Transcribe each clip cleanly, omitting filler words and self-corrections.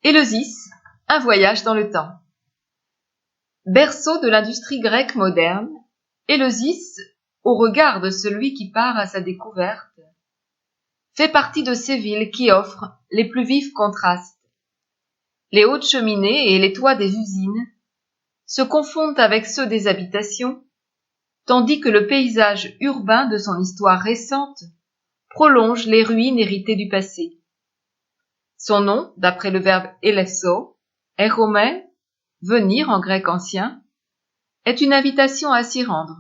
Éleusis, un voyage dans le temps. Berceau de l'industrie grecque moderne, Éleusis, au regard de celui qui part à sa découverte, fait partie de ces villes qui offrent les plus vifs contrastes. Les hautes cheminées et les toits des usines se confondent avec ceux des habitations, tandis que le paysage urbain de son histoire récente prolonge les ruines héritées du passé. Son nom, d'après le verbe elefso, eromai, venir en grec ancien, est une invitation à s'y rendre.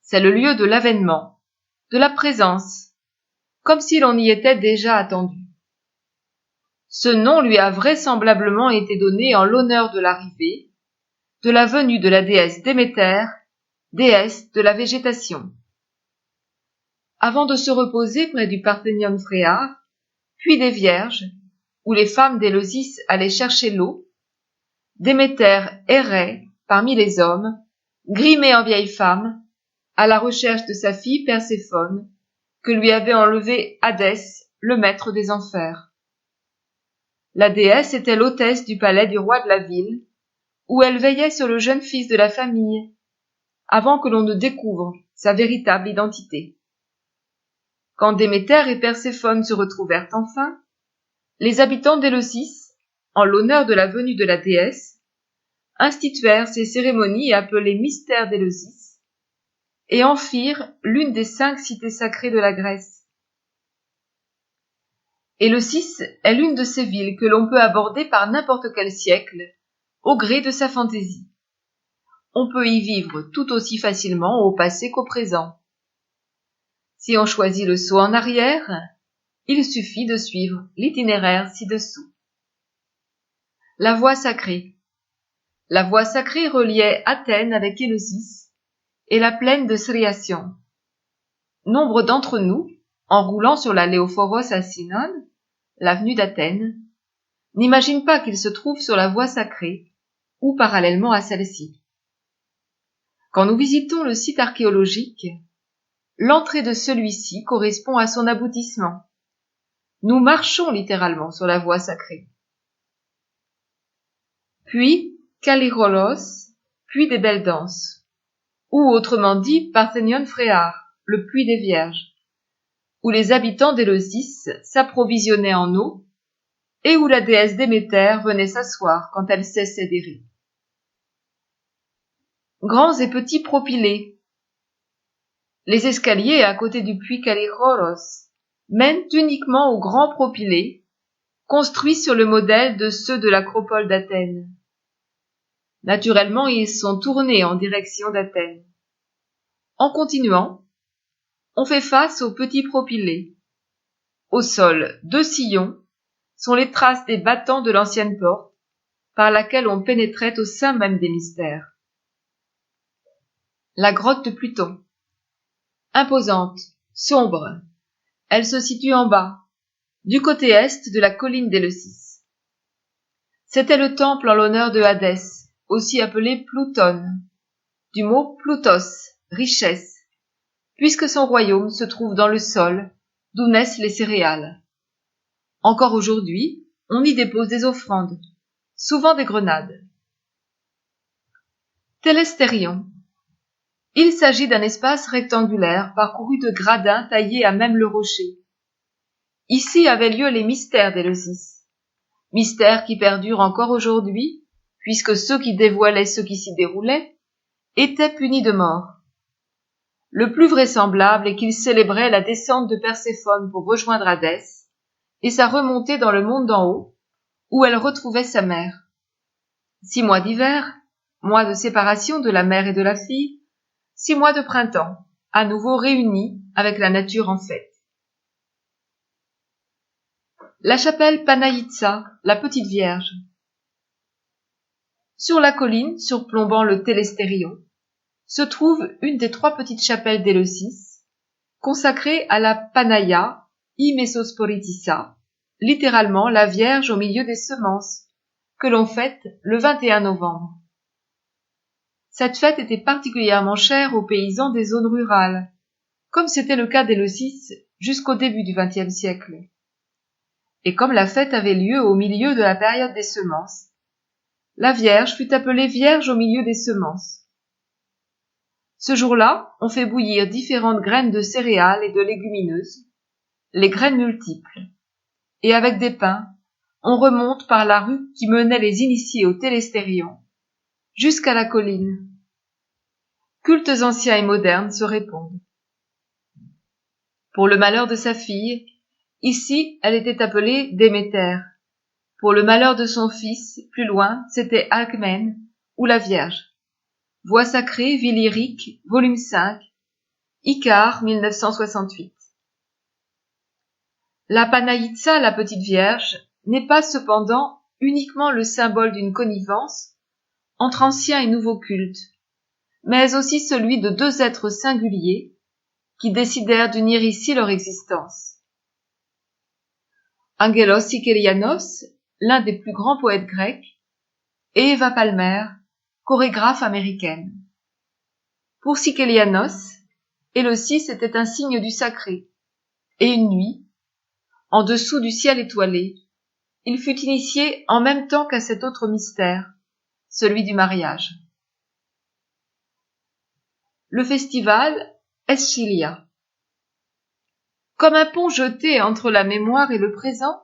C'est le lieu de l'avènement, de la présence, comme si l'on y était déjà attendu. Ce nom lui a vraisemblablement été donné en l'honneur de l'arrivée, de la venue de la déesse Déméter, déesse de la végétation. Avant de se reposer près du Parthénion Phréar, puis des Vierges, où les femmes d'Éleusis allaient chercher l'eau, Déméter errait parmi les hommes, grimée en vieille femme, à la recherche de sa fille Perséphone, que lui avait enlevée Hadès, le maître des enfers. La déesse était l'hôtesse du palais du roi de la ville, où elle veillait sur le jeune fils de la famille, avant que l'on ne découvre sa véritable identité. Quand Déméter et Perséphone se retrouvèrent enfin, les habitants d'Éleusis, en l'honneur de la venue de la déesse, instituèrent ces cérémonies appelées mystères d'Éleusis et en firent l'une des 5 cités sacrées de la Grèce. Éleusis est l'une de ces villes que l'on peut aborder par n'importe quel siècle, au gré de sa fantaisie. On peut y vivre tout aussi facilement au passé qu'au présent. Si on choisit le saut en arrière, il suffit de suivre l'itinéraire ci-dessous. La voie sacrée. La voie sacrée reliait Athènes avec Éleusis et la plaine de Sriation. Nombre d'entre nous, en roulant sur la Léophoros à Sinon, l'avenue d'Athènes, n'imaginent pas qu'il se trouve sur la voie sacrée ou parallèlement à celle-ci. Quand nous visitons le site archéologique, l'entrée de celui-ci correspond à son aboutissement. Nous marchons littéralement sur la voie sacrée. Puis Kallirolos, puits des belles danses, ou autrement dit Parthénion Phréar, le puits des Vierges, où les habitants d'Éleusis s'approvisionnaient en eau et où la déesse Déméter venait s'asseoir quand elle cessait d'errer. Grands et petits propylées. Les escaliers à côté du puits Kallirolos mènent uniquement aux grands propylées, construits sur le modèle de ceux de l'acropole d'Athènes. Naturellement, ils sont tournés en direction d'Athènes. En continuant, on fait face aux petits propylées. Au sol, 2 sillons sont les traces des battants de l'ancienne porte, par laquelle on pénétrait au sein même des mystères. La grotte de Pluton. Imposante, sombre, elle se situe en bas, du côté est de la colline d'Éleusis. C'était le temple en l'honneur de Hadès, aussi appelé Pluton, du mot Plutos, richesse, puisque son royaume se trouve dans le sol, d'où naissent les céréales. Encore aujourd'hui, on y dépose des offrandes, souvent des grenades. Télestérion. Il s'agit d'un espace rectangulaire parcouru de gradins taillés à même le rocher. Ici avaient lieu les mystères d'Éleusis, mystères qui perdurent encore aujourd'hui, puisque ceux qui dévoilaient ce qui s'y déroulait étaient punis de mort. Le plus vraisemblable est qu'ils célébraient la descente de Perséphone pour rejoindre Hadès et sa remontée dans le monde d'en haut, où elle retrouvait sa mère. 6 mois d'hiver, mois de séparation de la mère et de la fille, 6 mois de printemps, à nouveau réunis avec la nature en fête. La chapelle Panaïtsa, la petite Vierge. Sur la colline, surplombant le Télestérion, se trouve une des 3 petites chapelles d'Éleusis, consacrée à la Panaïa I Mesosporitissa, littéralement la Vierge au milieu des semences, que l'on fête le 21 novembre. Cette fête était particulièrement chère aux paysans des zones rurales, comme c'était le cas d'Éleusis jusqu'au début du XXe siècle. Et comme la fête avait lieu au milieu de la période des semences, la Vierge fut appelée Vierge au milieu des semences. Ce jour-là, on fait bouillir différentes graines de céréales et de légumineuses, les graines multiples, et avec des pains, on remonte par la rue qui menait les initiés au télestérion, jusqu'à la colline. Cultes anciens et modernes se répondent. Pour le malheur de sa fille, ici elle était appelée Déméter. Pour le malheur de son fils, plus loin, c'était Alcmène, ou la Vierge. Voix sacrée, vie lyrique, volume 5, Icare, 1968. La Panaïtsa, la petite Vierge, n'est pas cependant uniquement le symbole d'une connivence entre anciens et nouveaux cultes, mais aussi celui de deux êtres singuliers qui décidèrent d'unir ici leur existence. Angelos Sikelianos, l'un des plus grands poètes grecs, et Eva Palmer, chorégraphe américaine. Pour Sikelianos, Éleusis était un signe du sacré, et une nuit, en dessous du ciel étoilé, il fut initié en même temps qu'à cet autre mystère, celui du mariage. Le festival Eschylia. Comme un pont jeté entre la mémoire et le présent,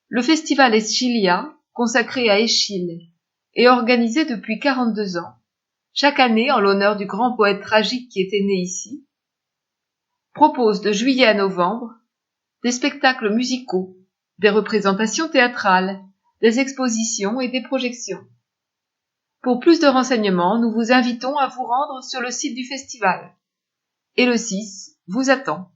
le festival Eschylia, consacré à Échille et organisé depuis 42 ans, chaque année en l'honneur du grand poète tragique qui était né ici, propose de juillet à novembre des spectacles musicaux, des représentations théâtrales, des expositions et des projections. Pour plus de renseignements, nous vous invitons à vous rendre sur le site du festival. Éleusis vous attend.